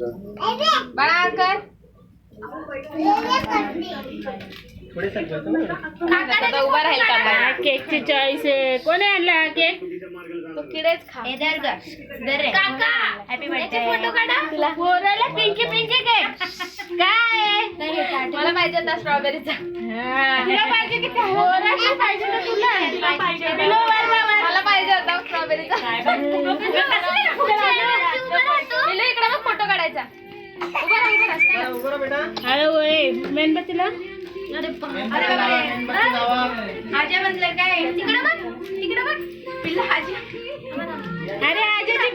बाळा कर आता उभा राहील का? केकची चॉईस आहे. कोणी आणला केक? तू किडेच खा. काका हॅपी बर्थडे. फोटो काढा. तुला पोराला पिंकी पिंकी केक काय? मला पाहिजे होता स्ट्रॉबेरीचा. तुला पाहिजे की पोराला पाहिजे ना तुला? मला पाहिजे होता स्ट्रॉबेरीचा. इकडे मग फोटो काढायचा. उभा राहा बेटा. अरे ओए मेणबत्तीला आजा म्हणलं काय? तिकडे बघ पिल्ला आजा. अरे आजाची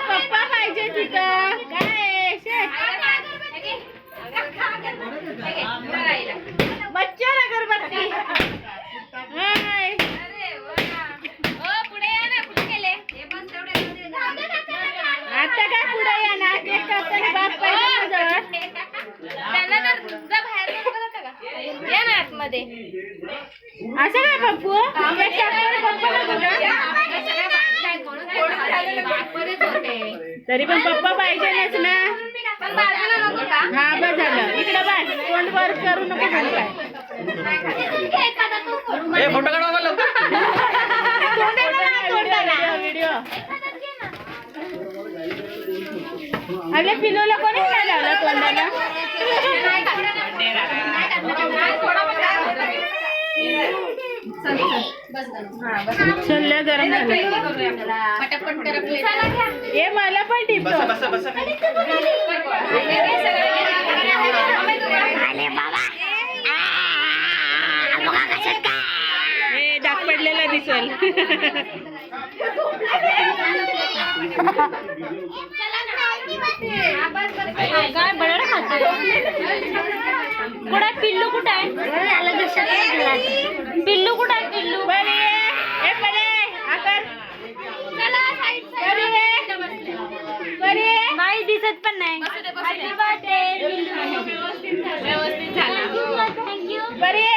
पप्पा पाहिजे तिथं काय बच्चा अगरबत्ती. आता काय पुढे या ना केक कापताना बाप पाहिजे या ना आतमध्ये. असं काय पप्पू केक कापताना पप्पाला तरी पण पप्पा पाहिजेच ना. हा बस झालं. इकडे बस तोंड वर करू नको. फोटो काढा मला. व्हिडिओ अरे पिलूला कोणी काय लावलं तोंडाला? चल गरम झालं. हे मला पण टिप. हे दाग पडलेला दिसल. काय बरं खातो. कुठे पिल्लू कुठे आहे? पिल्लू कुठे आहे? पिल्लू नाही दिसत पण नाही. व्यवस्थित झाला. बरे